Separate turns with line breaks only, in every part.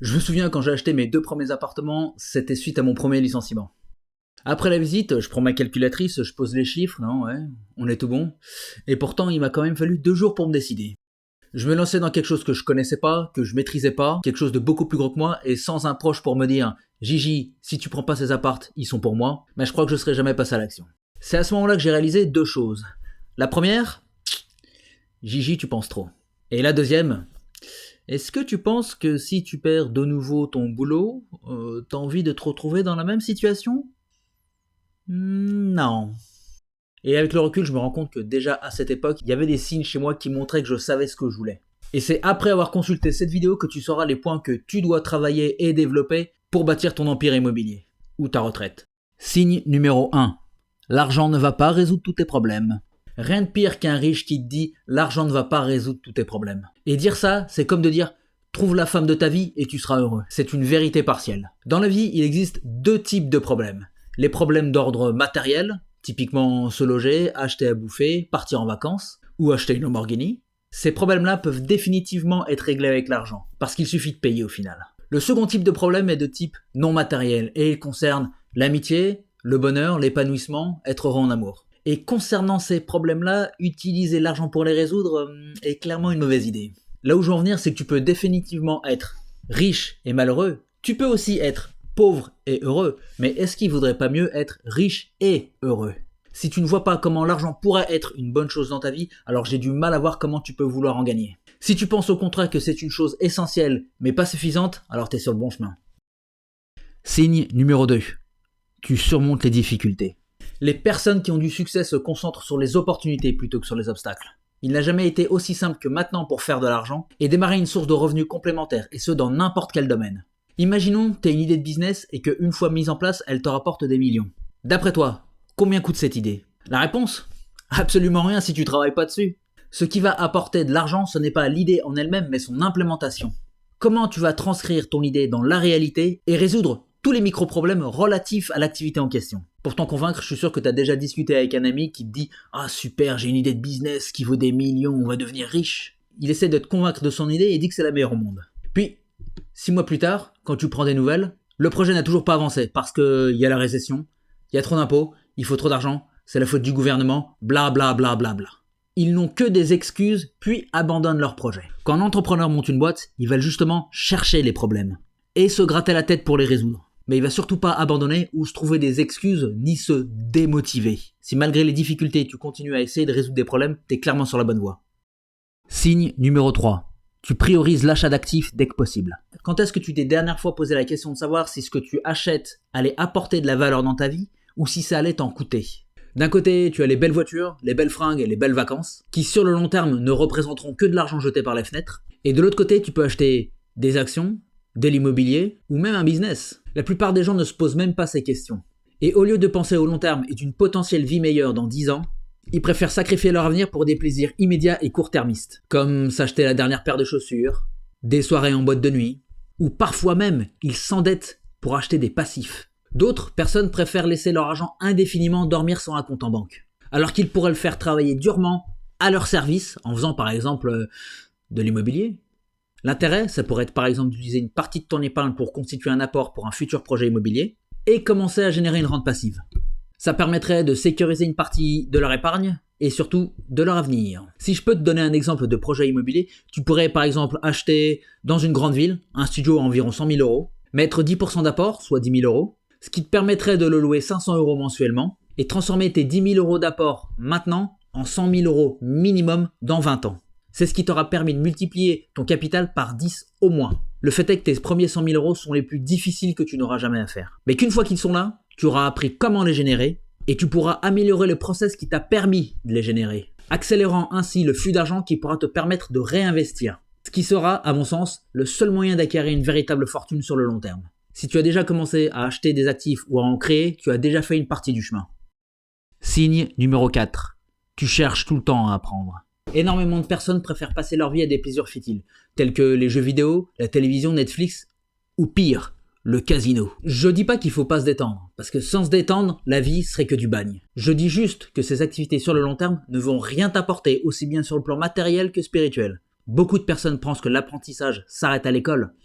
Je me souviens quand j'ai acheté mes 2 premiers appartements, c'était suite à mon premier licenciement. Après la visite, je prends ma calculatrice, je pose les chiffres, non ouais, on est tout bon. Et pourtant, il m'a quand même fallu 2 jours pour me décider. Je me lançais dans quelque chose que je connaissais pas, que je maîtrisais pas, quelque chose de beaucoup plus gros que moi, et sans un proche pour me dire « Gigi, si tu prends pas ces apparts, ils sont pour moi », mais je crois que je serais jamais passé à l'action. C'est à ce moment-là que j'ai réalisé 2 choses. La première, Gigi, tu penses trop. Et la deuxième, est-ce que tu penses que si tu perds de nouveau ton boulot, t'as envie de te retrouver dans la même situation ? Non. Et avec le recul, je me rends compte que déjà à cette époque, il y avait des signes chez moi qui montraient que je savais ce que je voulais. Et c'est après avoir consulté cette vidéo que tu sauras les points que tu dois travailler et développer pour bâtir ton empire immobilier. Ou ta retraite. Signe numéro 1. L'argent ne va pas résoudre tous tes problèmes. Rien de pire qu'un riche qui te dit « l'argent ne va pas résoudre tous tes problèmes ». Et dire ça, c'est comme de dire « trouve la femme de ta vie et tu seras heureux ». C'est une vérité partielle. Dans la vie, il existe 2 types de problèmes. Les problèmes d'ordre matériel, typiquement se loger, acheter à bouffer, partir en vacances, ou acheter une Lamborghini. Ces problèmes-là peuvent définitivement être réglés avec l'argent, parce qu'il suffit de payer au final. Le second type de problème est de type non matériel, et il concerne l'amitié, le bonheur, l'épanouissement, être heureux en amour. Et concernant ces problèmes-là, utiliser l'argent pour les résoudre est clairement une mauvaise idée. Là où je veux en venir, c'est que tu peux définitivement être riche et malheureux. Tu peux aussi être pauvre et heureux, mais est-ce qu'il vaudrait pas mieux être riche et heureux ? Si tu ne vois pas comment l'argent pourrait être une bonne chose dans ta vie, alors j'ai du mal à voir comment tu peux vouloir en gagner. Si tu penses au contraire que c'est une chose essentielle, mais pas suffisante, alors t'es sur le bon chemin. Signe numéro 2. Tu surmontes les difficultés. Les personnes qui ont du succès se concentrent sur les opportunités plutôt que sur les obstacles. Il n'a jamais été aussi simple que maintenant pour faire de l'argent et démarrer une source de revenus complémentaire, et ce dans n'importe quel domaine. Imaginons que tu as une idée de business et qu'une fois mise en place, elle te rapporte des millions. D'après toi, combien coûte cette idée ? La réponse ? Absolument rien si tu travailles pas dessus. Ce qui va apporter de l'argent, ce n'est pas l'idée en elle-même, mais son implémentation. Comment tu vas transcrire ton idée dans la réalité et résoudre tous les micro-problèmes relatifs à l'activité en question. Pour t'en convaincre, je suis sûr que tu as déjà discuté avec un ami qui te dit « Ah super, j'ai une idée de business qui vaut des millions, on va devenir riche ». Il essaie de te convaincre de son idée et dit que c'est la meilleure au monde. Puis, 6 mois plus tard, quand tu prends des nouvelles, le projet n'a toujours pas avancé parce qu'il y a la récession, il y a trop d'impôts, il faut trop d'argent, c'est la faute du gouvernement, bla bla bla bla bla. Ils n'ont que des excuses puis abandonnent leur projet. Quand un entrepreneur monte une boîte, ils veulent justement chercher les problèmes et se gratter la tête pour les résoudre. Mais il va surtout pas abandonner ou se trouver des excuses ni se démotiver. Si malgré les difficultés tu continues à essayer de résoudre des problèmes, t'es clairement sur la bonne voie. Signe numéro 3. Tu priorises l'achat d'actifs dès que possible. Quand est-ce que tu t'es dernière fois posé la question de savoir si ce que tu achètes allait apporter de la valeur dans ta vie ou si ça allait t'en coûter ? D'un côté, tu as les belles voitures, les belles fringues et les belles vacances, qui sur le long terme ne représenteront que de l'argent jeté par les fenêtres. Et de l'autre côté, tu peux acheter des actions, de l'immobilier ou même un business. La plupart des gens ne se posent même pas ces questions. Et au lieu de penser au long terme et d'une potentielle vie meilleure dans 10 ans, ils préfèrent sacrifier leur avenir pour des plaisirs immédiats et court-termistes, comme s'acheter la dernière paire de chaussures, des soirées en boîte de nuit, ou parfois même, ils s'endettent pour acheter des passifs. D'autres personnes préfèrent laisser leur argent indéfiniment dormir sur un compte en banque, alors qu'ils pourraient le faire travailler durement à leur service, en faisant par exemple de l'immobilier. L'intérêt, ça pourrait être par exemple d'utiliser une partie de ton épargne pour constituer un apport pour un futur projet immobilier et commencer à générer une rente passive. Ça permettrait de sécuriser une partie de leur épargne et surtout de leur avenir. Si je peux te donner un exemple de projet immobilier, tu pourrais par exemple acheter dans une grande ville un studio à environ 100 000 euros, mettre 10% d'apport, soit 10 000 euros, ce qui te permettrait de le louer 500 euros mensuellement et transformer tes 10 000 euros d'apport maintenant en 100 000 euros minimum dans 20 ans. C'est ce qui t'aura permis de multiplier ton capital par 10 au moins. Le fait est que tes premiers 100 000 euros sont les plus difficiles que tu n'auras jamais à faire. Mais qu'une fois qu'ils sont là, tu auras appris comment les générer et tu pourras améliorer le process qui t'a permis de les générer, accélérant ainsi le flux d'argent qui pourra te permettre de réinvestir. Ce qui sera, à mon sens, le seul moyen d'acquérir une véritable fortune sur le long terme. Si tu as déjà commencé à acheter des actifs ou à en créer, tu as déjà fait une partie du chemin. Signe numéro 4. Tu cherches tout le temps à apprendre. Énormément de personnes préfèrent passer leur vie à des plaisirs futiles, tels que les jeux vidéo, la télévision, Netflix, ou pire, le casino. Je dis pas qu'il faut pas se détendre, parce que sans se détendre, la vie serait que du bagne. Je dis juste que ces activités sur le long terme ne vont rien t'apporter, aussi bien sur le plan matériel que spirituel. Beaucoup de personnes pensent que l'apprentissage s'arrête à l'école.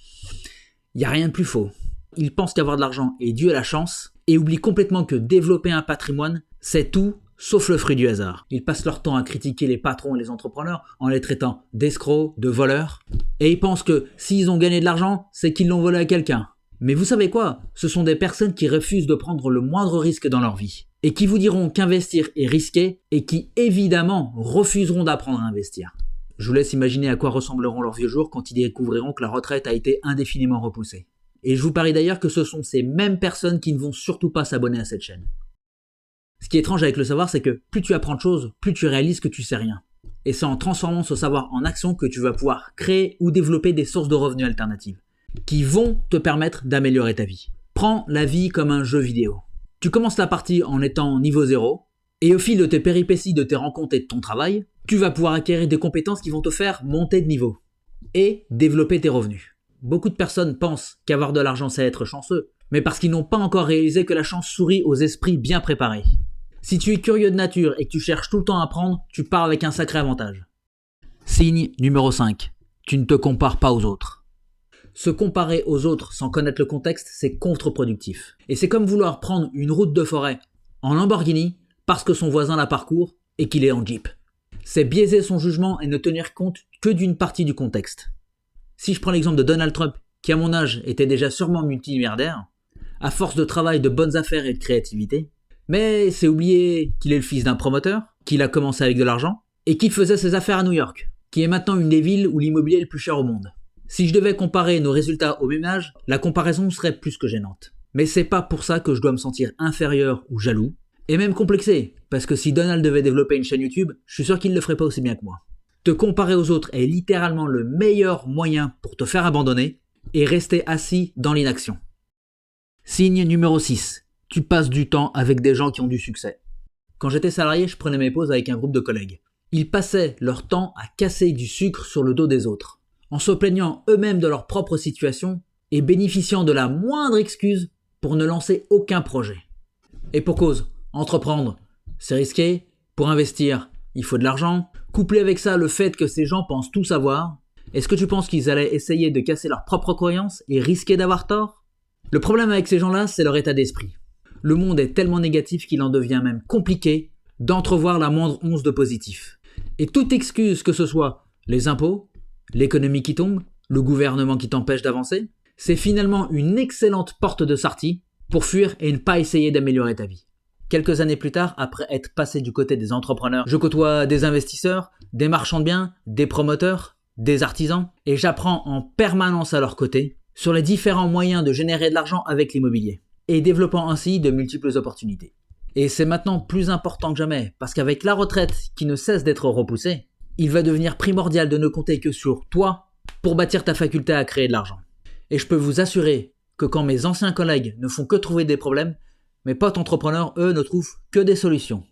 Il n'y a rien de plus faux. Ils pensent qu'avoir de l'argent est dû à la chance et oublient complètement que développer un patrimoine, c'est tout sauf le fruit du hasard. Ils passent leur temps à critiquer les patrons et les entrepreneurs en les traitant d'escrocs, de voleurs, et ils pensent que s'ils ont gagné de l'argent, c'est qu'ils l'ont volé à quelqu'un. Mais vous savez quoi? Ce sont des personnes qui refusent de prendre le moindre risque dans leur vie, et qui vous diront qu'investir est risqué, et qui évidemment refuseront d'apprendre à investir. Je vous laisse imaginer à quoi ressembleront leurs vieux jours quand ils découvriront que la retraite a été indéfiniment repoussée. Et je vous parie d'ailleurs que ce sont ces mêmes personnes qui ne vont surtout pas s'abonner à cette chaîne. Ce qui est étrange avec le savoir, c'est que plus tu apprends de choses, plus tu réalises que tu sais rien. Et c'est en transformant ce savoir en action que tu vas pouvoir créer ou développer des sources de revenus alternatives, qui vont te permettre d'améliorer ta vie. Prends la vie comme un jeu vidéo. Tu commences la partie en étant niveau 0, et au fil de tes péripéties, de tes rencontres et de ton travail, tu vas pouvoir acquérir des compétences qui vont te faire monter de niveau et développer tes revenus. Beaucoup de personnes pensent qu'avoir de l'argent c'est être chanceux, mais parce qu'ils n'ont pas encore réalisé que la chance sourit aux esprits bien préparés. Si tu es curieux de nature et que tu cherches tout le temps à apprendre, tu pars avec un sacré avantage. Signe numéro 5. Tu ne te compares pas aux autres. Se comparer aux autres sans connaître le contexte, c'est contre-productif. Et c'est comme vouloir prendre une route de forêt en Lamborghini parce que son voisin la parcourt et qu'il est en Jeep. C'est biaiser son jugement et ne tenir compte que d'une partie du contexte. Si je prends l'exemple de Donald Trump, qui à mon âge était déjà sûrement multimilliardaire, à force de travail, de bonnes affaires et de créativité, mais c'est oublier qu'il est le fils d'un promoteur, qu'il a commencé avec de l'argent, et qu'il faisait ses affaires à New York, qui est maintenant une des villes où l'immobilier est le plus cher au monde. Si je devais comparer nos résultats au même âge, la comparaison serait plus que gênante. Mais c'est pas pour ça que je dois me sentir inférieur ou jaloux, et même complexé, parce que si Donald devait développer une chaîne YouTube, je suis sûr qu'il ne le ferait pas aussi bien que moi. Te comparer aux autres est littéralement le meilleur moyen pour te faire abandonner et rester assis dans l'inaction. Signe numéro 6. Tu passes du temps avec des gens qui ont du succès. Quand j'étais salarié, je prenais mes pauses avec un groupe de collègues. Ils passaient leur temps à casser du sucre sur le dos des autres, en se plaignant eux-mêmes de leur propre situation et bénéficiant de la moindre excuse pour ne lancer aucun projet. Et pour cause, entreprendre, c'est risqué. Pour investir, il faut de l'argent. Couplé avec ça le fait que ces gens pensent tout savoir, est-ce que tu penses qu'ils allaient essayer de casser leurs propres croyances et risquer d'avoir tort? Le problème avec ces gens-là, c'est leur état d'esprit. Le monde est tellement négatif qu'il en devient même compliqué d'entrevoir la moindre once de positif. Et toute excuse, que ce soit les impôts, l'économie qui tombe, le gouvernement qui t'empêche d'avancer, c'est finalement une excellente porte de sortie pour fuir et ne pas essayer d'améliorer ta vie. Quelques années plus tard, après être passé du côté des entrepreneurs, je côtoie des investisseurs, des marchands de biens, des promoteurs, des artisans, et j'apprends en permanence à leur côté sur les différents moyens de générer de l'argent avec l'immobilier, et développant ainsi de multiples opportunités. Et c'est maintenant plus important que jamais, parce qu'avec la retraite qui ne cesse d'être repoussée, il va devenir primordial de ne compter que sur toi pour bâtir ta faculté à créer de l'argent. Et je peux vous assurer que quand mes anciens collègues ne font que trouver des problèmes, mes potes entrepreneurs, eux, ne trouvent que des solutions.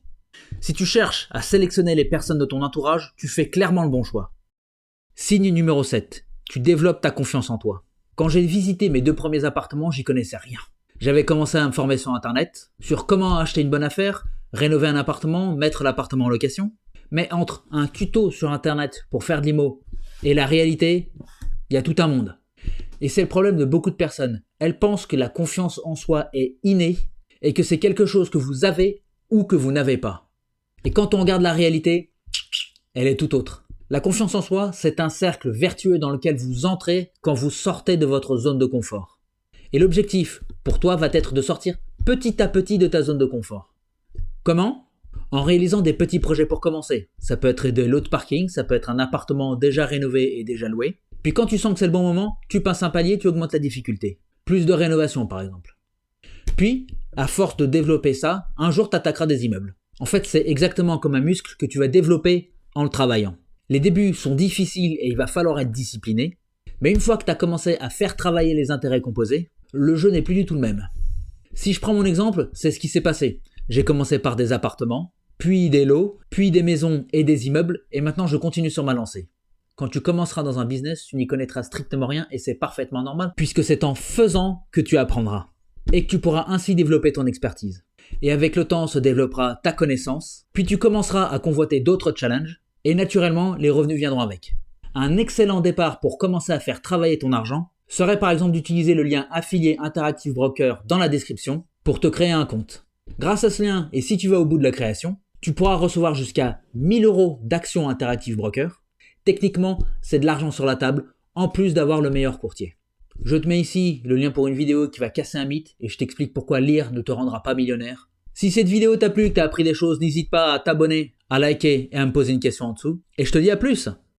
Si tu cherches à sélectionner les personnes de ton entourage, tu fais clairement le bon choix. Signe numéro 7. Tu développes ta confiance en toi. Quand j'ai visité mes 2 premiers appartements, j'y connaissais rien. J'avais commencé à me former sur Internet, sur comment acheter une bonne affaire, rénover un appartement, mettre l'appartement en location. Mais entre un tuto sur Internet pour faire de l'IMO et la réalité, il y a tout un monde. Et c'est le problème de beaucoup de personnes. Elles pensent que la confiance en soi est innée et que c'est quelque chose que vous avez ou que vous n'avez pas. Et quand on regarde la réalité, elle est tout autre. La confiance en soi, c'est un cercle vertueux dans lequel vous entrez quand vous sortez de votre zone de confort. Et l'objectif, pour toi, va être de sortir petit à petit de ta zone de confort. Comment ? En réalisant des petits projets pour commencer. Ça peut être des lots de parking, ça peut être un appartement déjà rénové et déjà loué. Puis quand tu sens que c'est le bon moment, tu passes un palier, tu augmentes la difficulté. Plus de rénovation par exemple. Puis, à force de développer ça, un jour tu attaqueras des immeubles. En fait, c'est exactement comme un muscle que tu vas développer en le travaillant. Les débuts sont difficiles et il va falloir être discipliné, mais une fois que tu as commencé à faire travailler les intérêts composés, le jeu n'est plus du tout le même. Si je prends mon exemple, c'est ce qui s'est passé. J'ai commencé par des appartements, puis des lots, puis des maisons et des immeubles, et maintenant je continue sur ma lancée. Quand tu commenceras dans un business, tu n'y connaîtras strictement rien et c'est parfaitement normal, puisque c'est en faisant que tu apprendras, et que tu pourras ainsi développer ton expertise. Et avec le temps se développera ta connaissance, puis tu commenceras à convoiter d'autres challenges, et naturellement les revenus viendront avec. Un excellent départ pour commencer à faire travailler ton argent, serait par exemple d'utiliser le lien affilié Interactive Broker dans la description pour te créer un compte. Grâce à ce lien, et si tu vas au bout de la création, tu pourras recevoir jusqu'à 1000 € d'actions Interactive Broker. Techniquement, c'est de l'argent sur la table, en plus d'avoir le meilleur courtier. Je te mets ici le lien pour une vidéo qui va casser un mythe et je t'explique pourquoi lire ne te rendra pas millionnaire. Si cette vidéo t'a plu et que t'as appris des choses, n'hésite pas à t'abonner, à liker et à me poser une question en dessous. Et je te dis à plus!